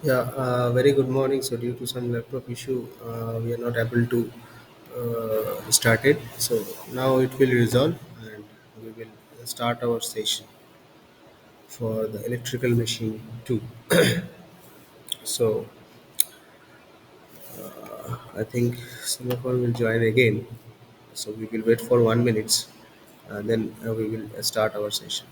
Yeah, very good morning. So, due to some laptop issue, we are not able to start it. So, now it will resolve and we will start our session for the electrical machine 2. So, I think some of us will join again. So, we will wait for 1 minute and then we will start our session.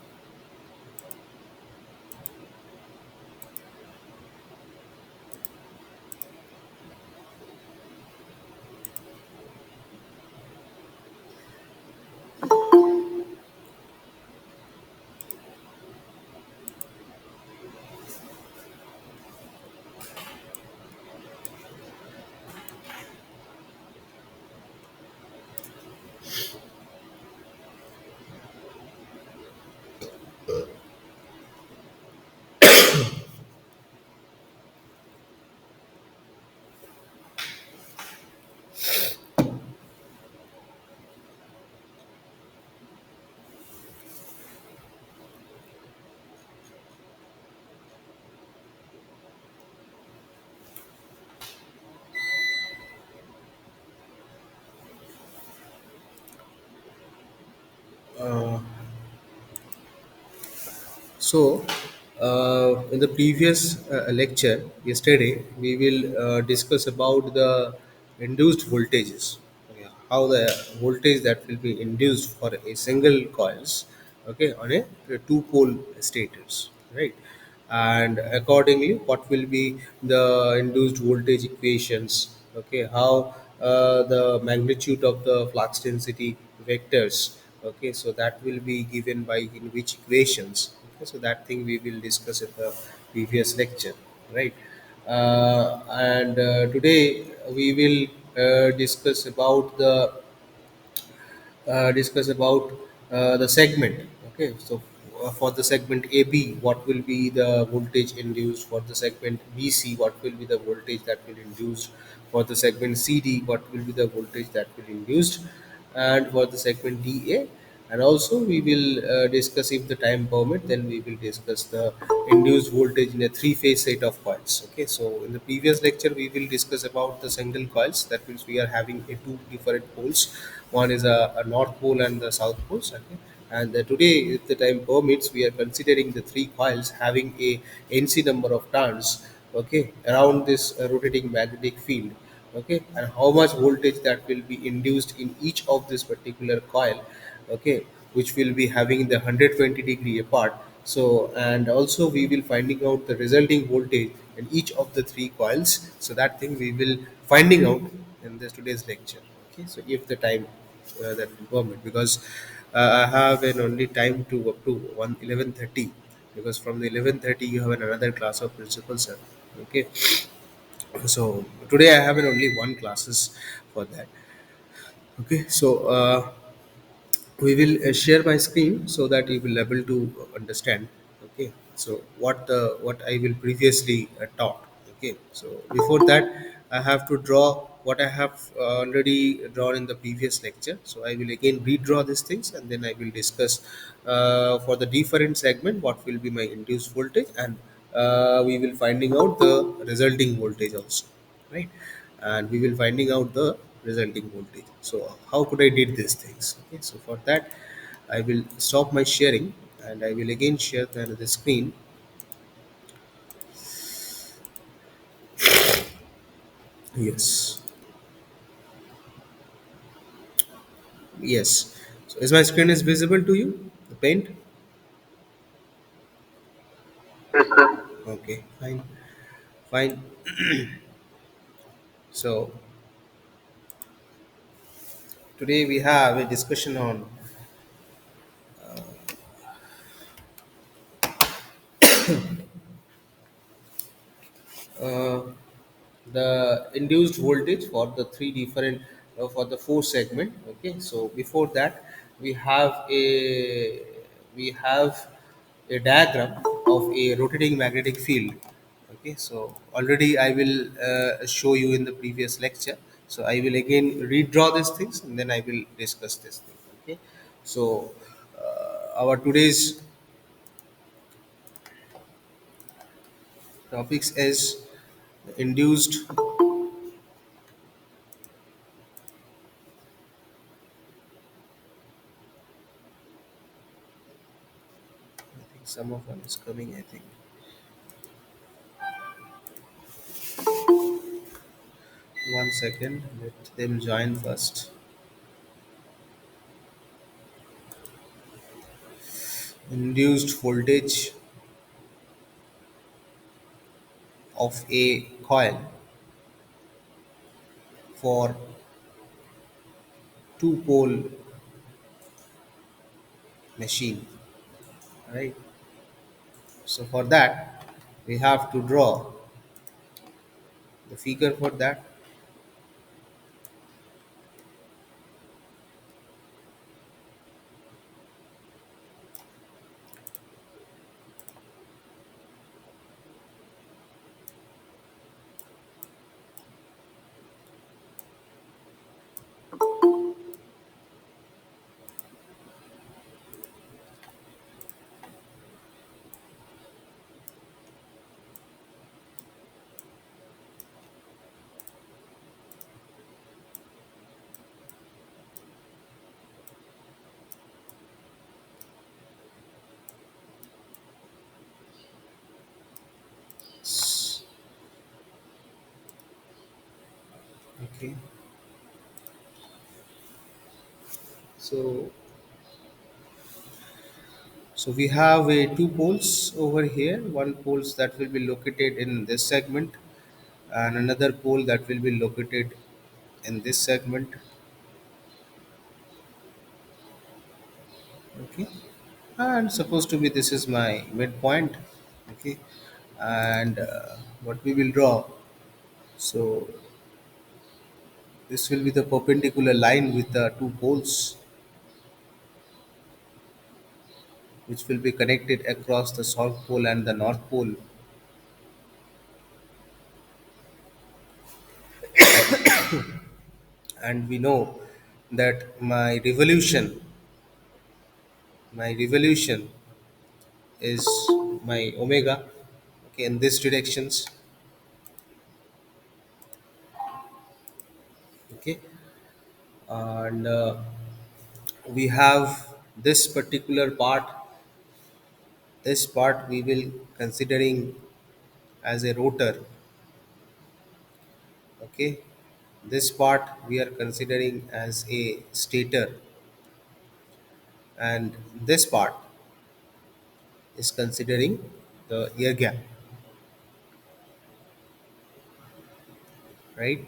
Uh, So, in the previous lecture yesterday, we will discuss about the induced voltages. Okay, how the voltage that will be induced for a single coils, okay, on a two-pole stators, right? And accordingly, what will be the induced voltage equations? Okay, how the magnitude of the flux density vectors, okay, so that will be given by in which equations. Okay, so that thing we will discuss in the previous lecture, right? And today we will discuss about the segment. Okay, so for the segment AB, what will be the voltage induced? For the segment BC, what will be the voltage that will induced? For the segment CD, what will be the voltage that will induced? And for the segment DA, and also we will discuss, if the time permit, then we will discuss the induced voltage in a three-phase set of coils. Okay, so in the previous lecture we will discuss about the single coils. That means we are having a two different poles. One is a north pole and the south poles. Okay, and today, if the time permits, we are considering the three coils having a NC number of turns, okay, around this rotating magnetic field. Okay, and how much voltage that will be induced in each of this particular coil, okay, which will be having the 120-degree apart. So, and also we will finding out the resulting voltage in each of the three coils. So that thing we will finding out in this today's lecture. Okay, so if the time that will permit, because I have an only time to up to 11:30, because from the 11:30 you have another class of principal sir. Okay, so today I have an only one classes for that. Okay, so we will share my screen so that you will able to understand. Okay, so what I will previously taught. Okay, so before that I have to draw what I have already drawn in the previous lecture. So I will again redraw these things and then I will discuss for the different segment what will be my induced voltage, and we will finding out the resulting voltage also, right? And we will finding out the resulting voltage. So how could I did these things? Okay, so for that I will stop my sharing and I will again share the screen. Yes, yes. So is my screen is visible to you, the paint? Yes, sir. Okay, fine, fine. So today we have a discussion on uh, the induced voltage for the three different for the four segment. Okay, so before that we have a diagram of a rotating magnetic field. Okay, so already I will show you in the previous lecture. So I will again redraw these things and then I will discuss this thing. Okay, so our today's Topics is induced. I think some of one is coming. I think 1 second. Let them join first. Induced voltage of a coil for two pole machine. Right. So for that, we have to draw the figure for that. S- Okay. So so we have a two poles over here. One poles that will be located in this segment, and another pole that will be located in this segment. Okay. And supposed to be this is my midpoint. Okay. And what we will draw. So this will be the perpendicular line with the two poles, which will be connected across the south pole and the north pole. And we know that my revolution is my omega, okay, in this directions. Okay. And we have this particular part. This part we will considering as a rotor. Okay. This part we are considering as a stator, and this part is considering the air gap, right?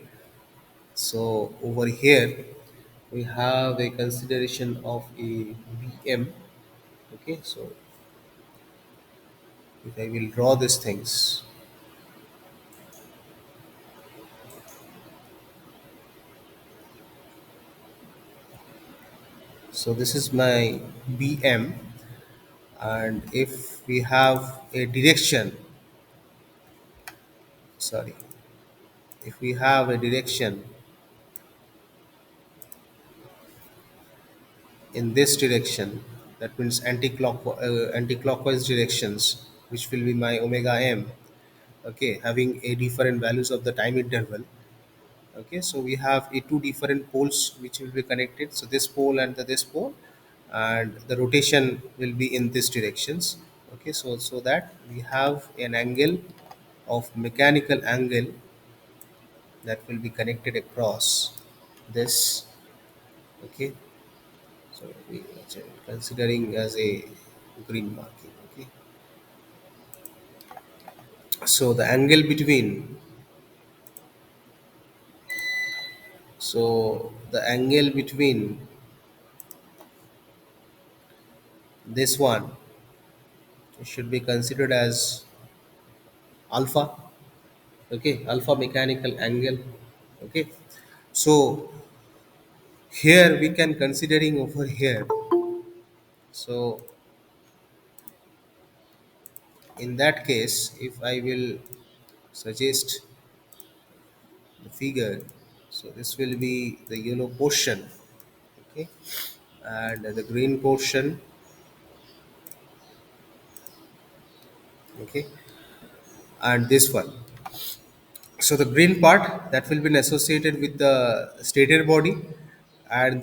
So over here we have a consideration of a BM. Okay, so if I will draw these things, so this is my BM, and if we have a direction, sorry, if we have a direction in this direction, that means anti-clockwise directions, which will be my omega m. Okay, having a different values of the time interval. Okay, so we have a two different poles which will be connected, so this pole and this pole, and the rotation will be in this directions. Okay, so that we have an angle of mechanical angle that will be connected across this. Okay, so we are considering as a green marking. Okay, so the angle between, so the angle between this one should be considered as alpha. Okay, alpha mechanical angle. Okay, so here we can considering over here. So in that case, if I will suggest the figure, so this will be the yellow portion. Okay, and the green portion. Okay, and this one. So the green part that will be associated with the stator body, and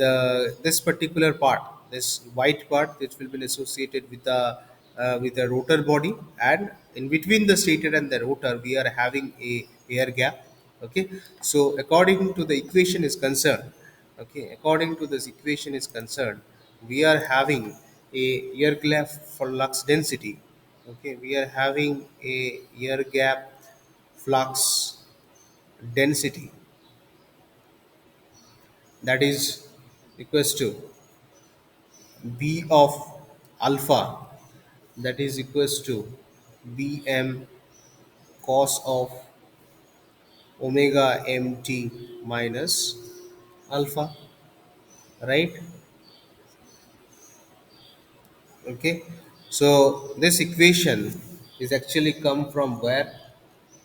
this particular part, this white part, which will be associated with the rotor body, and in between the stator and the rotor we are having a air gap. Okay, so according to the equation is concerned, okay, according to this equation is concerned, we are having a air gap flux density. Okay, we are having a air gap flux density that is equals to b of alpha, that is equals to bm cos of omega mt minus alpha, right? Okay, so this equation is actually come from where?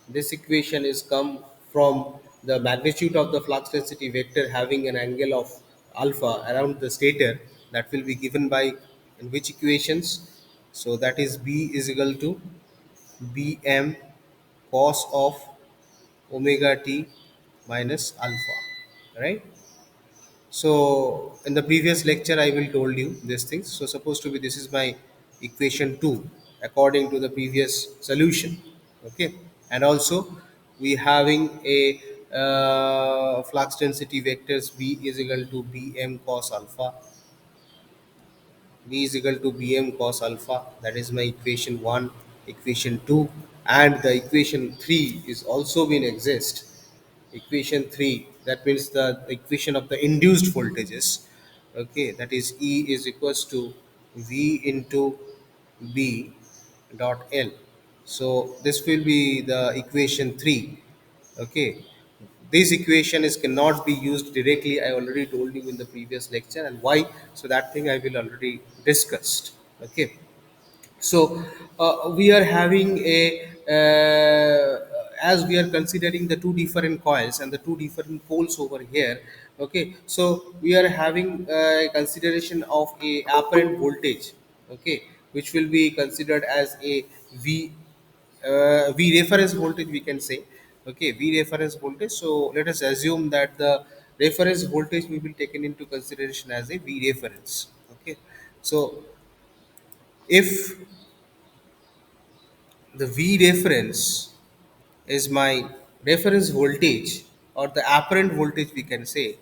This equation is come from the magnitude of the flux density vector having an angle of alpha around the stator, that will be given by in which equations? So that is b is equal to bm cos of omega t minus alpha, right? So in the previous lecture, I will told you these things. So supposed to be this is my equation two according to the previous solution. Okay, and also we having a flux density vectors B is equal to Bm cos alpha. B is equal to Bm cos alpha. That is my equation one, equation two, and the equation three is also been exist. Equation 3, that means the equation of the induced voltages. Okay, that is E is equals to V into B dot L. So this will be the equation 3. Okay, this equation is cannot be used directly, I already told you in the previous lecture, and why? So that thing I will already discussed. Okay, so we are having a as we are considering the two different coils and the two different poles over here. Okay, so we are having a consideration of a apparent voltage. Okay, which will be considered as a v v reference voltage, we can say. Okay, v reference voltage. So let us assume that the reference voltage will be taken into consideration as a v reference. Okay, so if the V reference is my reference voltage, or the apparent voltage, we can say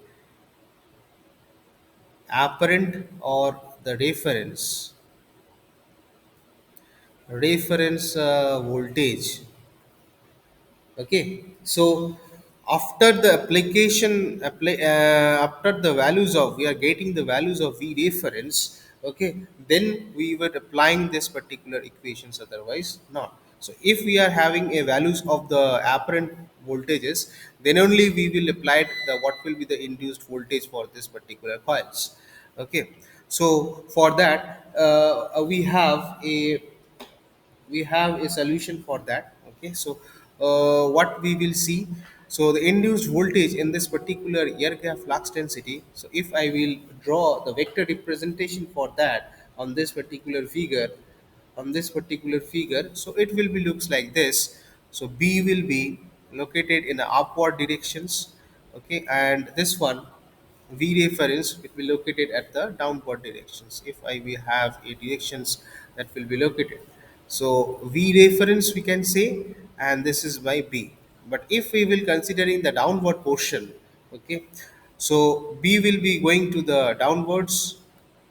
apparent, or the reference voltage. Okay, so after the after the values of we are getting the values of V reference. Okay, then we were applying this particular equations, otherwise not. So if we are having a values of the apparent voltages, then only we will apply the what will be the induced voltage for this particular coils. Okay, so for that we have a solution for that. Okay, so what we will see, so the induced voltage in this particular air gap flux density. So if I will draw the vector representation for that on this particular figure, so it will be looks like this. So B will be located in the upward directions. Okay, and this one V reference will be located at the downward directions. If I will have a directions that will be located, so V reference we can say, and this is by B. But if we will considering the downward portion, okay, so B will be going to the downwards,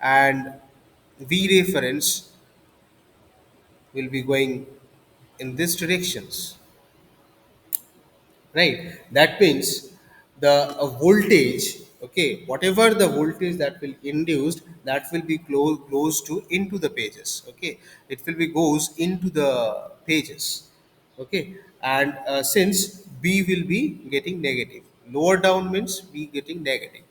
and V reference will be going in this directions, right? That means the voltage, okay, whatever the voltage that will induced, that will be close to into the pages. Okay, it will be goes into the pages. Okay, and since B will be getting negative, lower down means B getting negative.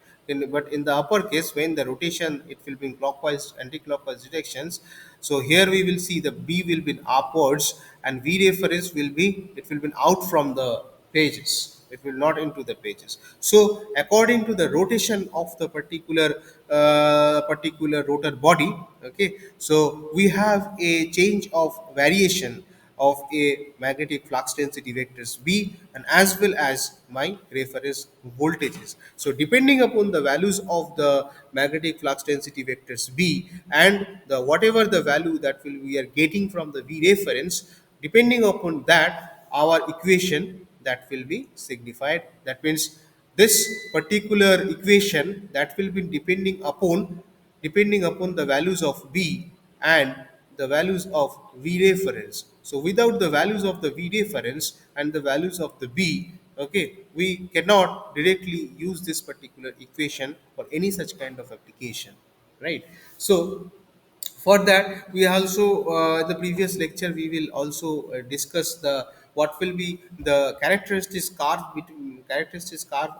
But in the upper case, when the rotation it will be in clockwise anti-clockwise directions, so here we will see the B will be upwards, and V reference will be it will be out from the pages, it will not into the pages. So according to the rotation of the particular rotor body. Okay, so we have a change of variation of a magnetic flux density vectors B, and as well as my reference voltages. So depending upon the values of the magnetic flux density vectors B and the whatever the value that will we are getting from the V reference, depending upon that our equation that will be signified. That means this particular equation that will be depending upon the values of B and the values of V reference. So without the values of the V reference and the values of the B, okay, we cannot directly use this particular equation for any such kind of application, right? So for that we also the previous lecture we will also discuss the what will be the characteristics curve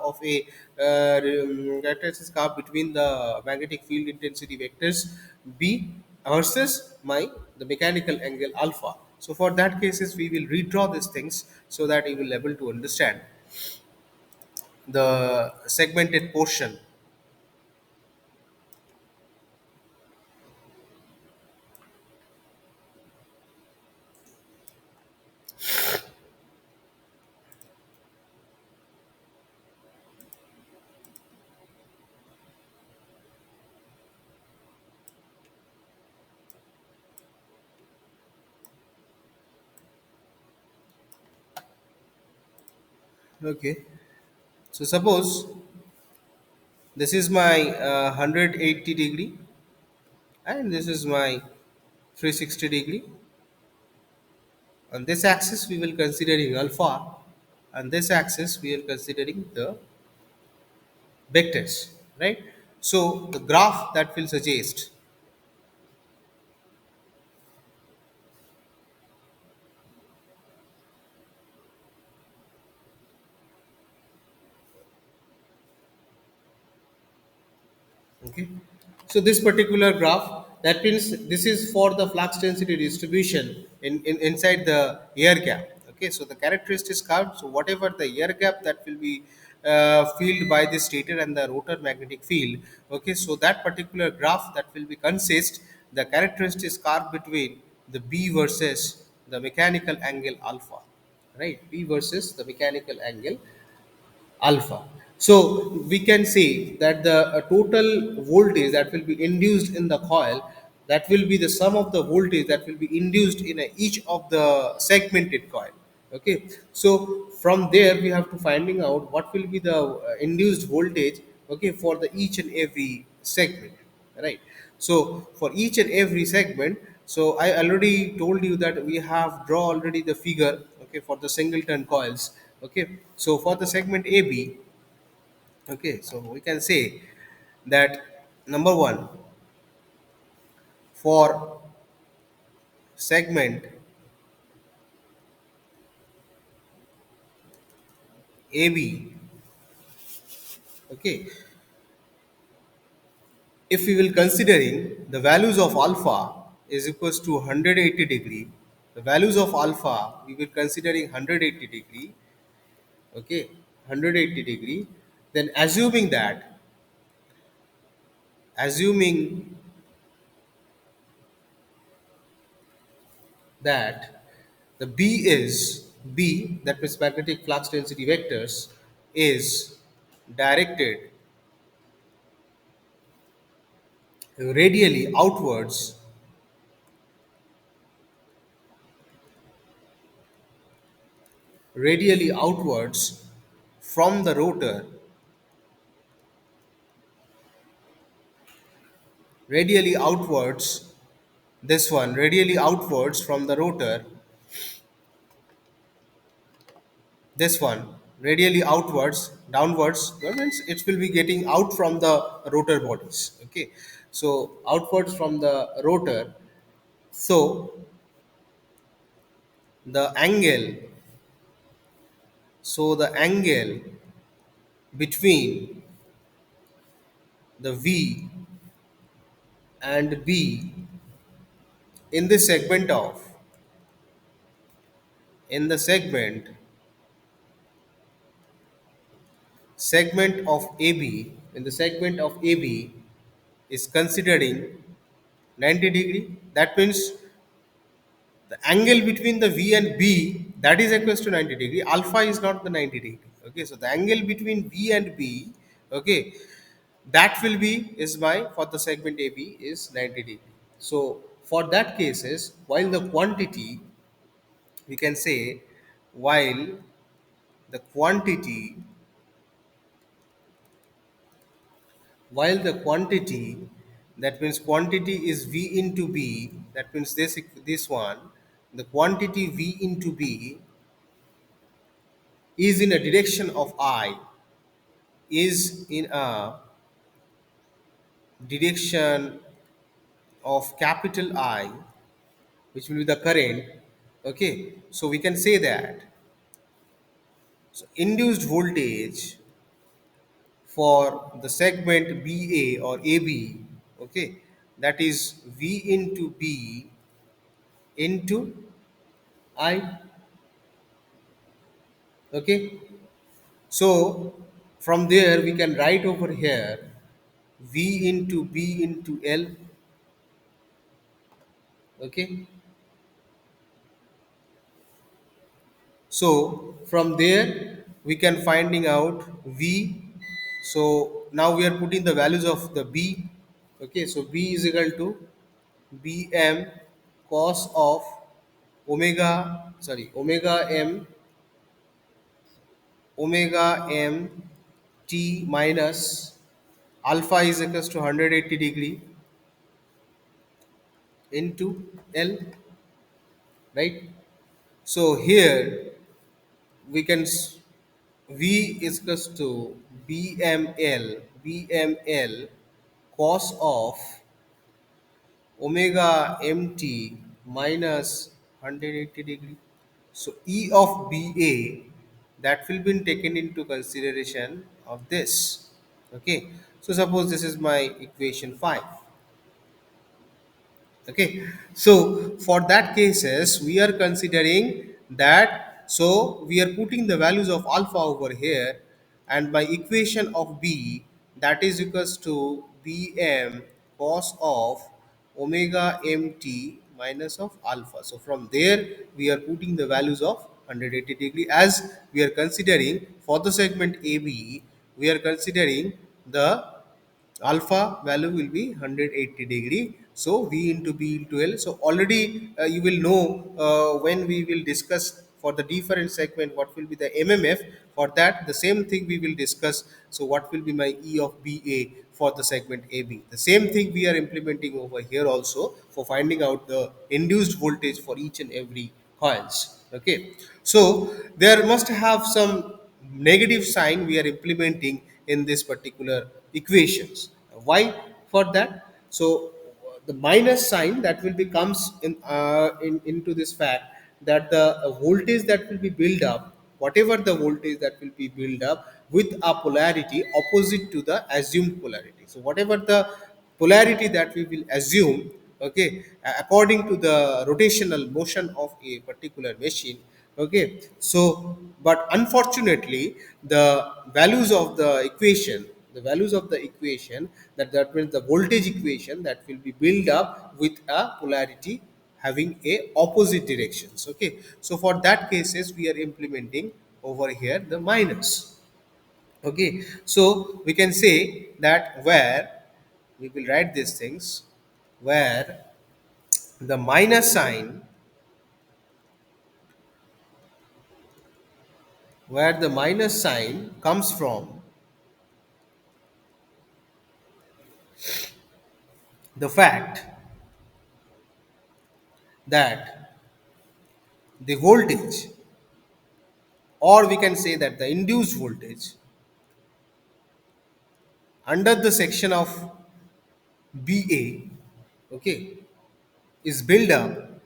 of a characteristics curve between the magnetic field intensity vectors B versus my the mechanical angle alpha. So for that cases we will redraw these things so that you will able to understand the segmented portion. Okay, so suppose this is my 180 degree and this is my 360 degree. On this axis we will considering alpha, and this axis we are considering the vectors, right? So the graph that will suggest, okay, so this particular graph that means this is for the flux density distribution inside the air gap. Okay, so the characteristics curve, so whatever the air gap that will be filled by the stator and the rotor magnetic field. Okay, so that particular graph that will be consist the characteristics curve between the B versus the mechanical angle alpha, right? B versus the mechanical angle alpha. So we can say that the total voltage that will be induced in the coil, that will be the sum of the voltage that will be induced in each of the segmented coil. Okay, so from there we have to finding out what will be the induced voltage, okay, for the each and every segment, right? So for each and every segment, so I already told you that we have draw already the figure, okay, for the singleton coils. Okay, so for the segment AB, okay, so we can say that number one, for segment AB, okay, if we will considering the values of alpha is equals to 180 degree, the values of alpha we will considering 180 degree, okay, 180 degree, then assuming that the B, that means magnetic flux density vectors, is directed radially outwards, radially outwards from the rotor, radially outwards, this one, radially outwards from the rotor, this one, radially outwards, downwards, that means it will be getting out from the rotor bodies. Okay, so outwards from the rotor. So the angle, so the angle between the V and B in the segment of, in the segment of AB, in the segment of AB is considering 90 degree. That means the angle between the V and B, that is equals to 90 degree. Alpha is not the 90 degree. Okay, so the angle between V and B, okay, that will be is my for the segment AB is 90 degree. So for that cases, while the quantity, we can say, while the quantity while the quantity, that means quantity is V into B, that means this one, the quantity V into B is in a direction of I, is in a direction of capital I, which will be the current. Okay, so we can say that, so induced voltage for the segment BA or AB, okay, that is V into B into I. Okay, so from there we can write over here V into B into L. Okay, so from there we can finding out V. So now we are putting the values of the B. Okay, so B is equal to Bm cos of omega m t minus alpha is equals to 180 degree into L, right? So here we can V is equals to BML cos of omega mt minus 180 degree. So E of BA, that will be taken into consideration of this. Okay, so suppose this is my equation 5. Okay, so for that cases we are considering that, so we are putting the values of alpha over here, and by equation of B, that is equals to Bm cos of omega mt minus of alpha. So from there we are putting the values of 180 degree, as we are considering for the segment AB, we are considering the alpha value will be 180 degree. So V into B into L. So already you will know when we will discuss for the different segment what will be the mmf. For that the same thing we will discuss. So what will be my E of BA for the segment AB, the same thing we are implementing over here also for finding out the induced voltage for each and every coils. Okay, so there must have some negative sign we are implementing in this particular equations. Why for that? So the minus sign that will be comes in into this fact that the voltage that will be built up, whatever the voltage that will be built up with a polarity opposite to the assumed polarity. So whatever the polarity that we will assume, okay, according to the rotational motion of a particular machine. Okay, so but unfortunately the values of the equation, the values of the equation, that means the voltage equation that will be built up with a polarity having a opposite directions. Okay, so for that cases we are implementing over here the minus. Okay, so we can say that where we will write these things, where the minus sign, where the minus sign comes from the fact that the voltage, or we can say that the induced voltage under the section of BA, okay, is built up,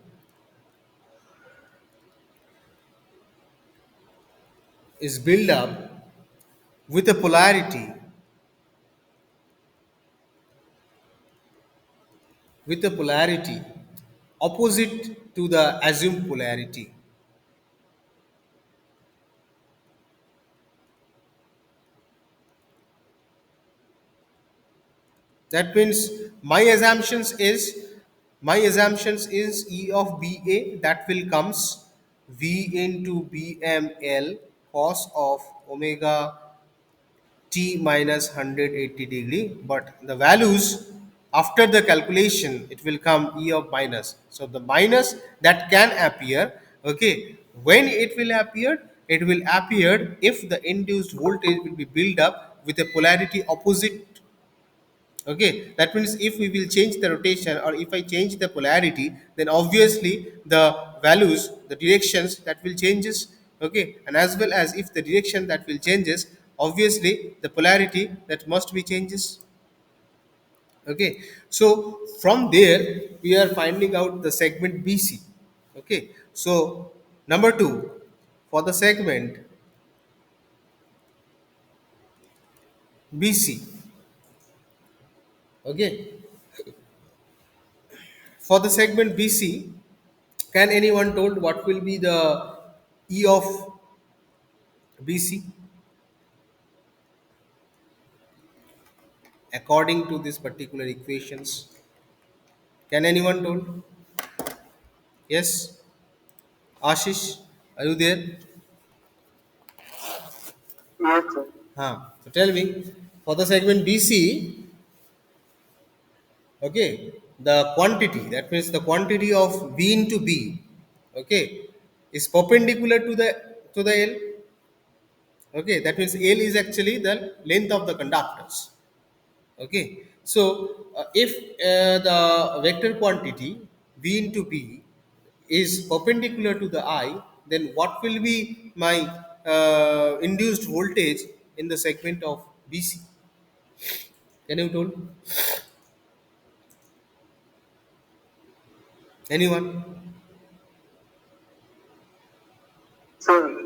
is built up with a polarity, with a polarity opposite to the assumed polarity. That means my assumptions is My assumptions is E of BA, that will comes V into BML cos of omega t minus 180 degree, but the values after the calculation it will come E of minus. So the minus that can appear, okay, when it will appear, it will appear if the induced voltage will be built up with a polarity opposite. Okay, that means if we will change the rotation or if I change the polarity, then obviously the values, the directions that will changes. Okay, and as well as if the direction that will changes, obviously the polarity that must be changes. Okay, so from there we are finding out the segment BC. Okay, so number 2, for the segment BC. Okay, for the segment BC, can anyone told what will be the E of BC according to this particular equations? Can anyone told? Yes, Ashish, are you there? Yes, sir. So tell me, for the segment BC, okay, the quantity, that means the quantity of B into B, okay, is perpendicular to the L. Okay, that means L is actually the length of the conductors. Okay, so if the vector quantity V into B is perpendicular to the I, then what will be my induced voltage in the segment of BC? Can you tell anyone? Sir,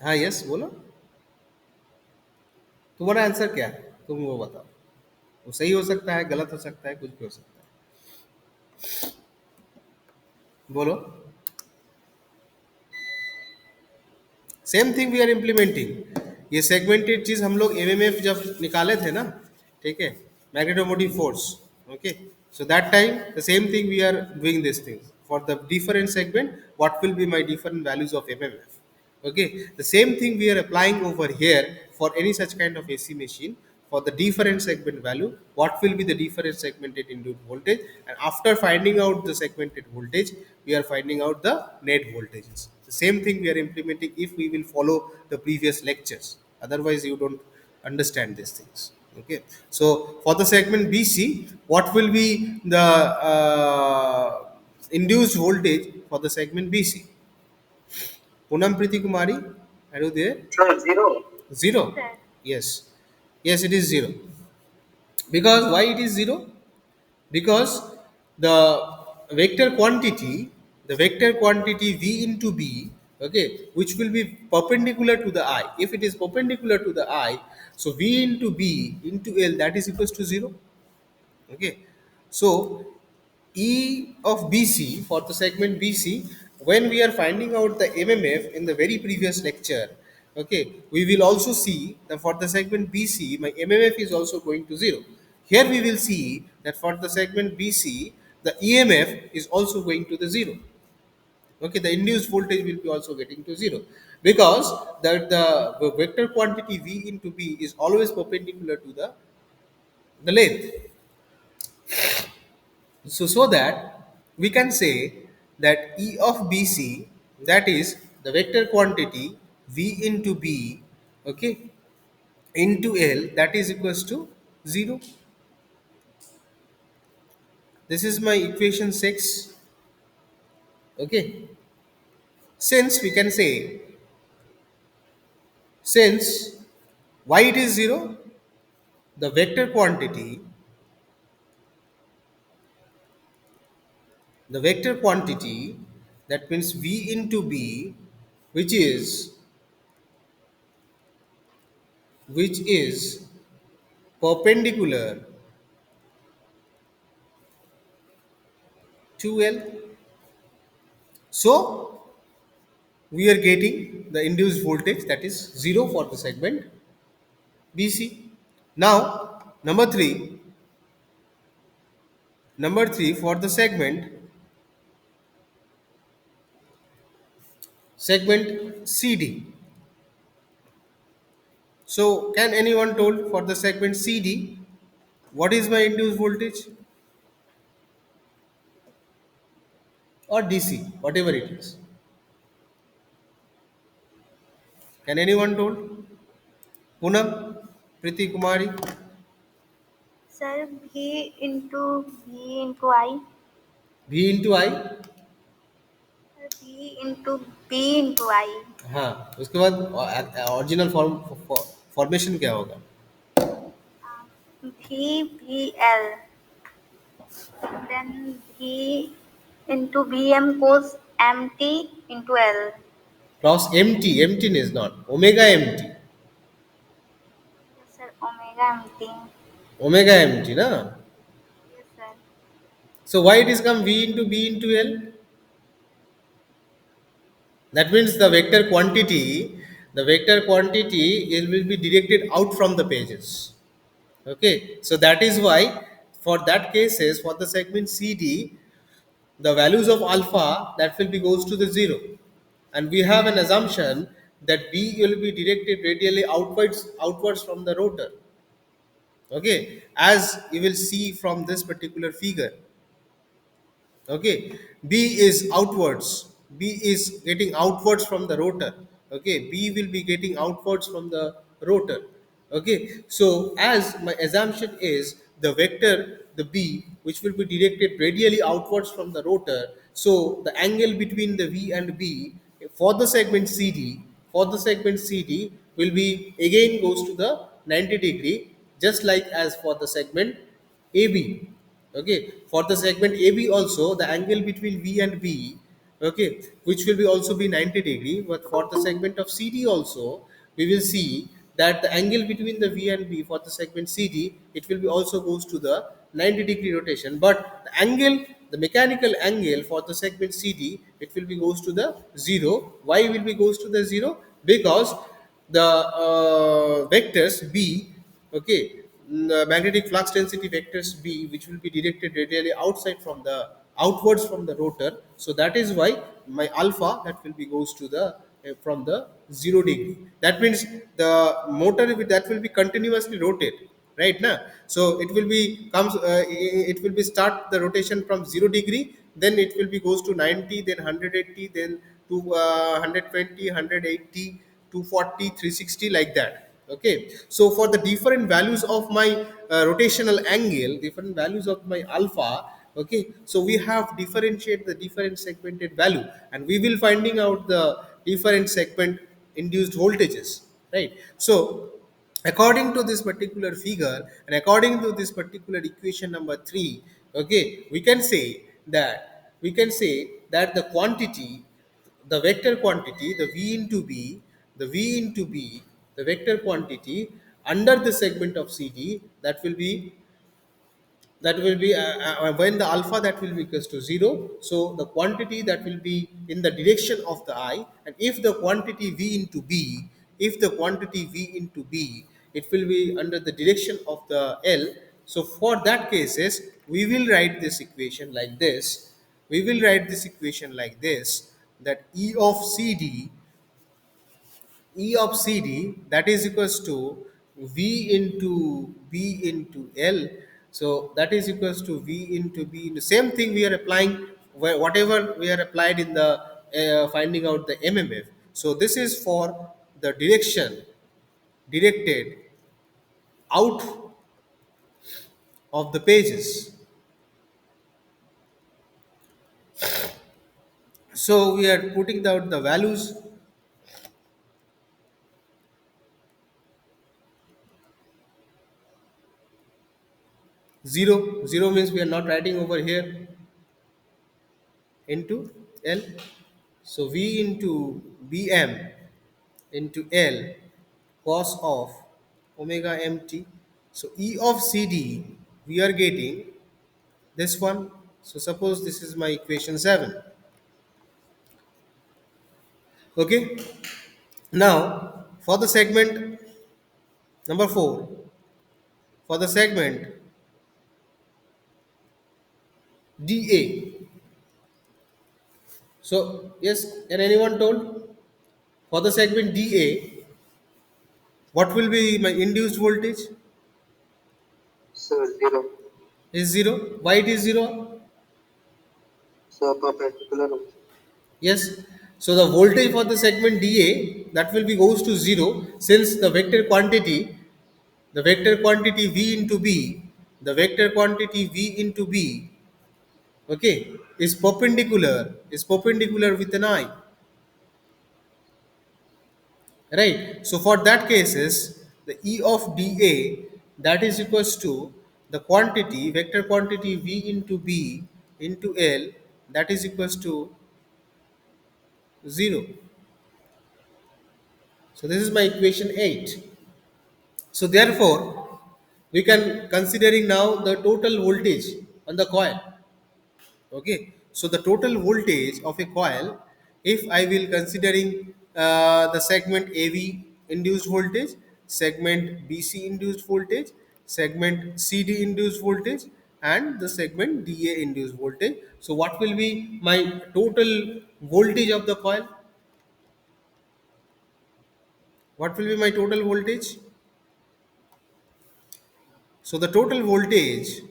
हाँ yes बोलो, तुम्हारा answer क्या है, तुम वो बताओ. वो सही हो सकता है, गलत हो सकता है, कुछ भी हो सकता है. बोलो. Same thing we are implementing. ये सेगमेंटेड चीज हम लोग एमएमएफ जब निकाले थे ना, ठीक है, magnetomotive force. Okay, so that time the same thing we are doing this thing for the different segment. What will be my different values of MMF? Okay, the same thing we are applying over here for any such kind of AC machine. For the different segment value, what will be the different segmented induced voltage, and after finding out the segmented voltage, we are finding out the net voltages. The same thing we are implementing if we will follow the previous lectures. Otherwise you don't understand these things. Okay, so for the segment BC, what will be the induced voltage for the segment BC? Poonam Preeti Kumari, are you there? sir, zero. Zero. Yes. Yes, it is zero. Because why it is zero? Because the vector quantity V into B, okay, which will be perpendicular to the I. If it is perpendicular to the I, so V into B into L, that is equals to zero. Okay, so E of BC for the segment BC, when we are finding out the MMF in the very previous lecture, okay, we will also see that for the segment BC, my MMF is also going to zero. Here we will see that for the segment BC, the EMF is also going to the zero. Okay, the induced voltage will be also getting to zero because the vector quantity V into B is always perpendicular to the length. So that we can say that E of BC, that is the vector quantity V into B, okay, into L, that is equals to 0. This is my equation 6. Okay, since we can say, since why it is 0, the vector quantity, that means V into B, which is which is perpendicular to L. So we are getting the induced voltage, that is 0 for the segment BC. Now, number three for the segment CD. So, can anyone told for the segment CD what is my induced voltage or DC, whatever it is? Can anyone told? Poonam, Priti Kumari, Sir, V into I. V into I. Sir, V into I. हाँ, उसके बाद original formation क्या होगा? VVL. Then V into VM cos MT into L. Cross MT, emptiness not omega MT, Yes, sir. Omega MT. omega MT, na? Yes, sir. So why it is come V into B into L? That means the vector quantity it will be directed out from the pages. Okay, so that is why for that cases for the segment CD, the values of alpha that will be goes to the zero, and we have an assumption that B will be directed radially outwards from the rotor. Okay, as you will see from this particular figure. Okay, B is outwards, B is getting outwards from the rotor. Okay, B will be getting outwards from the rotor. Okay, so as my assumption is the vector, the B, which will be directed radially outwards from the rotor, so the angle between the V and B for the segment CD, will be again goes to the 90-degree, just like as for the segment AB. Okay, for the segment AB also the angle between V and B, okay, which will be also be 90-degree. But for the segment of CD also, we will see that the angle between the V and B for the segment CD, it will be also goes to the 90-degree rotation. But the mechanical angle for the segment CD, it will be goes to the zero. Why will be goes to the zero? Because the vectors B, okay, the magnetic flux density vectors B, which will be directed radially outwards from the rotor. So that is why my alpha that will be goes to the from the 0 degree. That means the that will be continuously rotate, right now. So it will be comes it will be start the rotation from 0 degree, then it will be goes to 90, then 180, then to 120, 180, 240, 360, like that. Okay, so for the different values of my rotational angle, different values of my alpha, okay, so we have differentiate the different segmented value, and we will finding out the different segment induced voltages, right? So according to this particular figure and according to this particular equation number 3, okay, we can say that the quantity, the vector quantity, the v into b, the vector quantity under the segment of CD, when the alpha that will be equals to 0, so the quantity that will be in the direction of the I, and if the quantity v into b, it will be under the direction of the L. So for that cases we will write this equation like this, that E of CD that is equals to V into B into L. So that is equals to V into B. The same thing we are applying whatever we are applied in the finding out the MMF. So this is for the directed out of the pages. So we are putting out the values. 0 means we are not writing over here into L. So V into Bm into L cos of omega mt. So E of CD we are getting this one. So suppose this is my equation 7. Okay. Now for the segment number 4, for the segment DA. So yes, can anyone told for the segment DA what will be my induced voltage? So zero. Is zero. Why it is zero? So perpendicular also. Yes. So the voltage for the segment DA that will be goes to zero since the vector quantity V into B, the vector quantity V into B, okay, is perpendicular with an I, right? So for that cases, the E of dA that is equals to the quantity vector quantity V into B into L that is equals to 0. So this is my equation 8. So therefore we can considering now the total voltage on the coil. Okay, so the total voltage of a coil, if I will considering the segment AV induced voltage, segment BC induced voltage, segment CD induced voltage, and the segment DA induced voltage. So what will be my total voltage of the coil? What will be my total voltage? So the total voltage,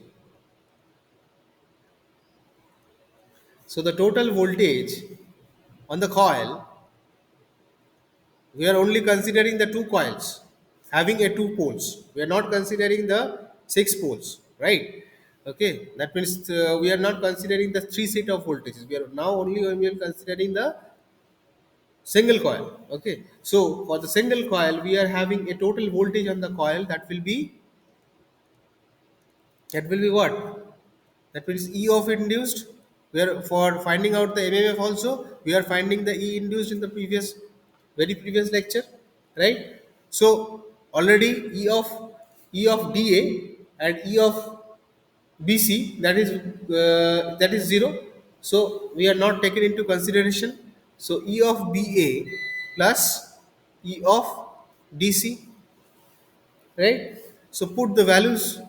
so the total voltage on the coil, we are only considering the two coils having a two poles. We are not considering the six poles, right? Okay, that means we are not considering the three set of voltages. We are now only we are considering the single coil. Okay, so for the single coil we are having a total voltage on the coil that will be what? That means E of induced. We are for finding out the MMF also. We are finding the E induced in the very previous lecture, right? So already E of DA and E of BC that is 0. So we are not taken into consideration. So E of BA plus E of DC, right? So put the values.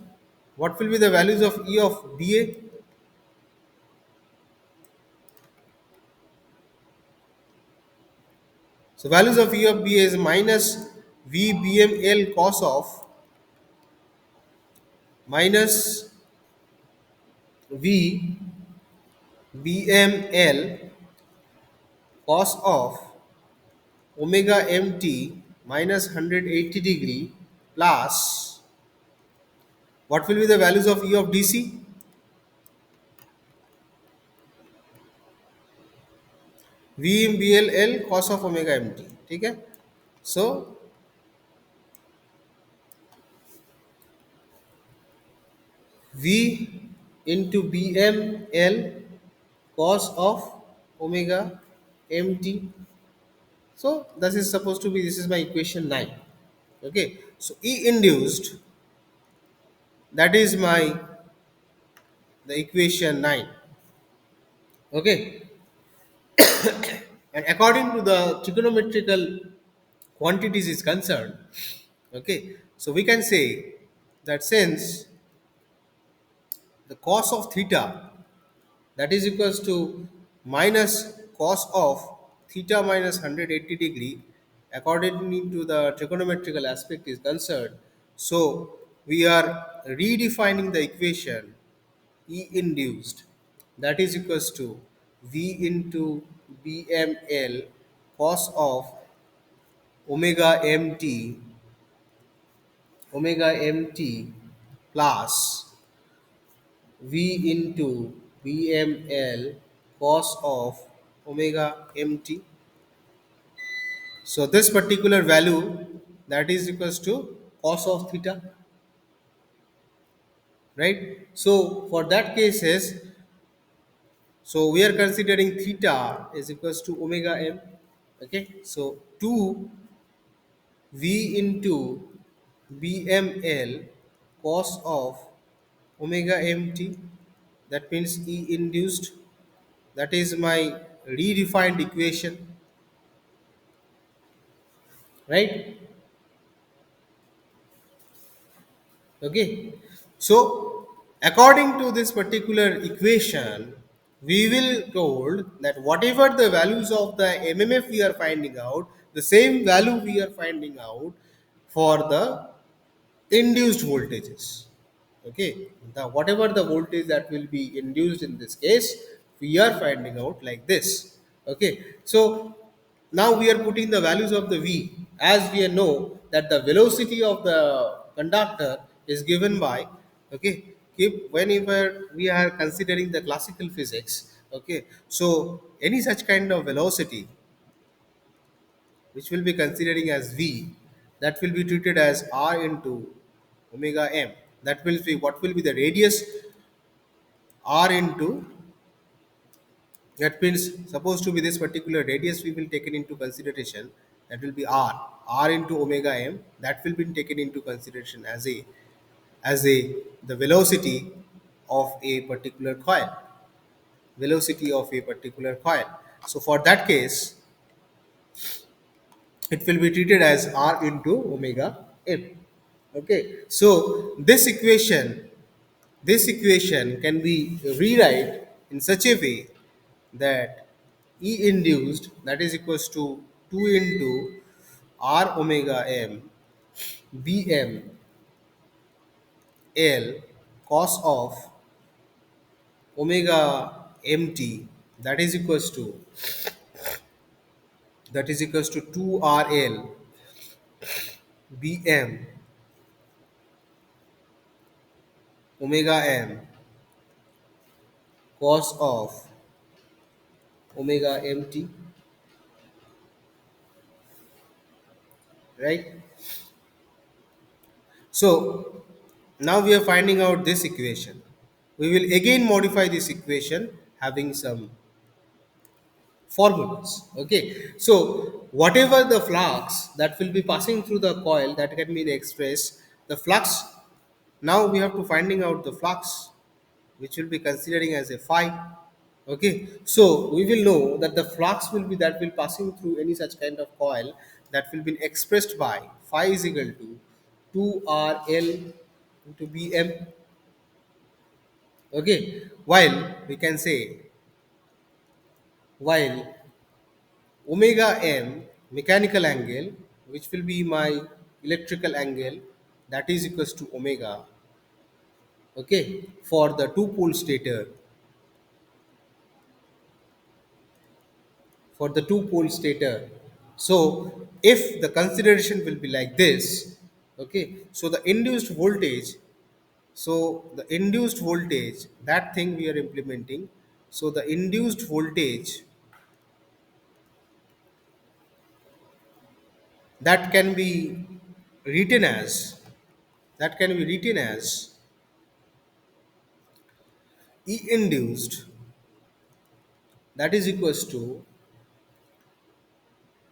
What will be the values of E of BA? So values of E of BA is minus VBML cos of minus VBML cos of omega mt minus 180 degree plus what will be the values of E of DC? VBLL cos of omega mt. ठीक है? So V into BML cos of omega mt. So this is my equation 9. Okay, so E induced, that is my the equation 9. Okay, and according to the trigonometrical quantities is concerned, okay, so we can say that since the cos of theta that is equals to minus cos of theta minus 180 degree according to the trigonometrical aspect is concerned. So we are redefining the equation E induced that is equals to V into BML cos of omega mt plus V into BML cos of omega mt. So this particular value that is equals to cos of theta, right? So for that cases, so we are considering theta is equals to omega m. Okay, so 2 V into BML cos of omega mt, that means E induced, that is my redefined equation, right? Okay, so according to this particular equation, we will told that whatever the values of the mmf we are finding out, the same value we are finding out for the induced voltages. Okay, the whatever the voltage that will be induced in this case, we are finding out like this. Okay, so now we are putting the values of the v, as we know that the velocity of the conductor is given by, okay, keep whenever we are considering the classical physics. Okay, so any such kind of velocity which will be considering as v, that will be treated as r into omega m. That will be what will be the radius r into, that means supposed to be this particular radius we will taken into consideration, that will be r into omega m, that will be taken into consideration as a the velocity of a particular coil, velocity of a particular coil. So for that case, it will be treated as r into omega m. Okay, so this equation can be rewrite in such a way that E induced, that is equals to 2 into r omega m bm l cos of omega mt, that is equals to, 2 rl bm omega m cos of omega mt, right? So now we are finding out this equation. We will again modify this equation having some formulas. Okay, so whatever the flux that will be passing through the coil that can be expressed, the flux, now we have to finding out the flux which will be considering as a phi. Okay, so we will know that the flux will be that will passing through any such kind of coil, that will be expressed by phi is equal to 2rl into bm. Okay, while we can say, while omega m mechanical angle, which will be my electrical angle, that is equals to omega, okay, for the two pole stator, for the two pole stator. So if the consideration will be like this, okay, so the induced voltage, that thing we are implementing, so the induced voltage that can be written as, that can be written as E induced, that is equals to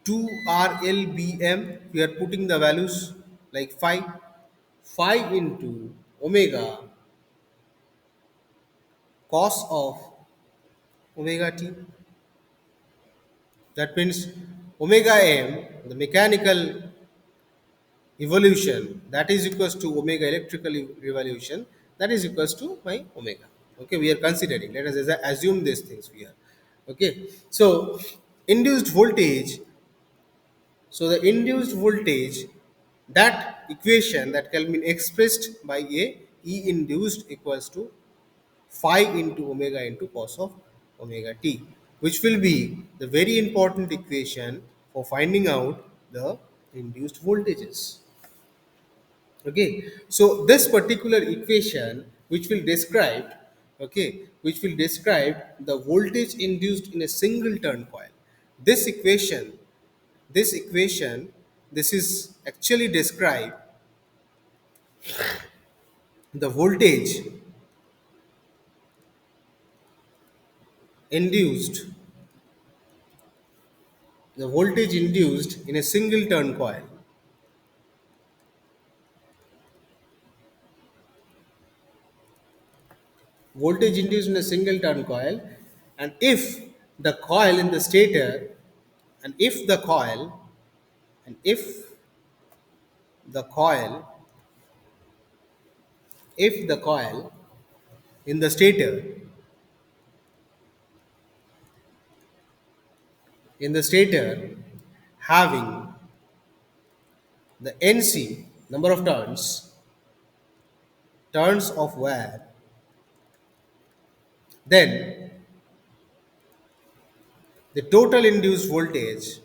2RLBM. We are putting the values like 5 into omega cos of omega t. That means omega m, the mechanical evolution, that is equals to omega electrical revolution, that is equals to my omega. Okay, we are considering, let us assume these things here. Okay, so induced voltage, so the induced voltage, that equation that can be expressed by a E induced equals to phi into omega into cos of omega t, which will be the very important equation for finding out the induced voltages. Okay, so this particular equation which will describe, okay, which will describe the voltage induced in a single turn coil. This equation, this is actually describe the induced voltage induced in a single turn coil, voltage induced in a single turn coil. And if the coil in the stator, and if the coil, and if the coil if the coil in the stator having the NC number of turns of wear, then the total induced voltage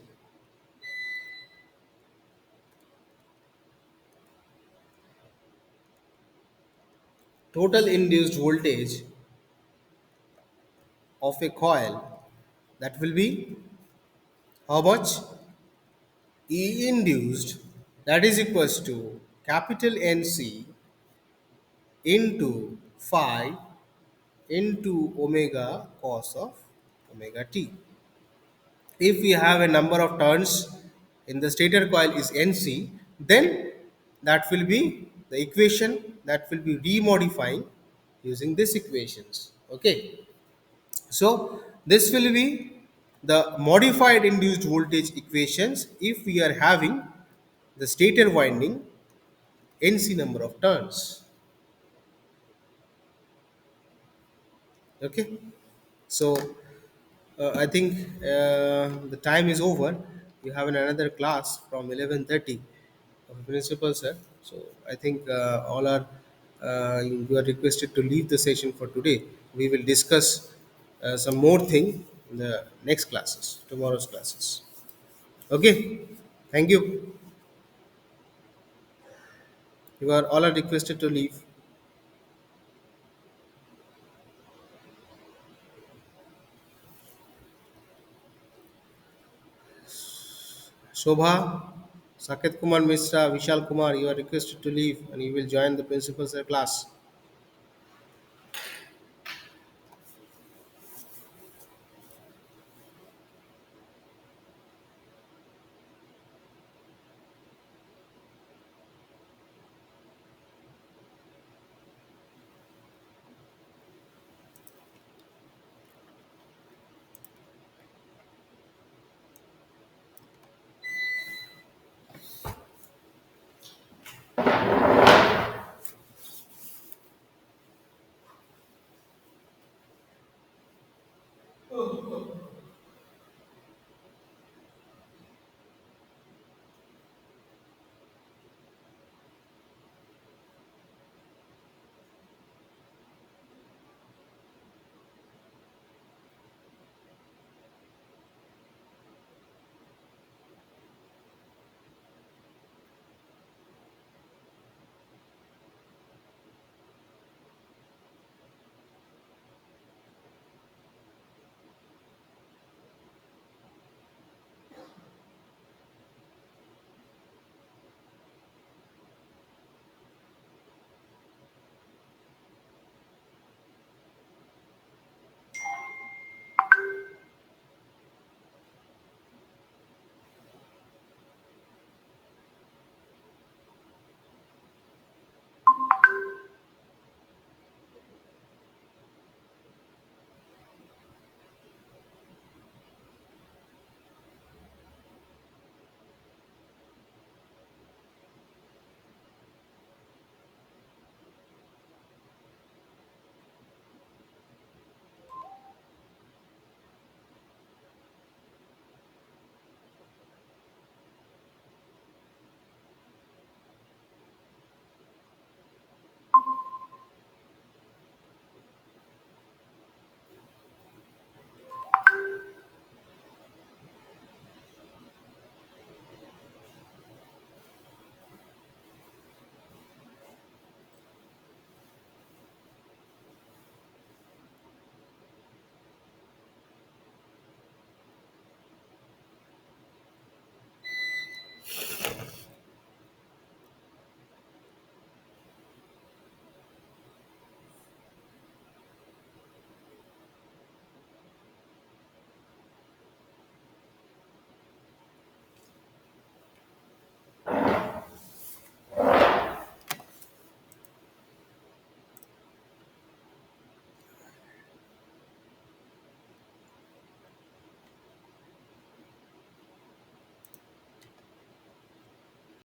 of a coil, that will be how much? E induced, that is equals to capital NC into phi into omega cos of omega t. If we have a number of turns in the stator coil is NC, then that will be the equation that will be remodifying using these equations. Okay, so this will be the modified induced voltage equations if we are having the stator winding NC number of turns. Okay, so I think the time is over. You have another class from 11:30 of principal sir. So I think all are you are requested to leave the session for today. We will discuss some more thing in the next classes, tomorrow's classes. Okay, thank you. You are all are requested to leave. Shobha, Saket Kumar Mishra, Vishal Kumar, you are requested to leave and you will join the principal's class.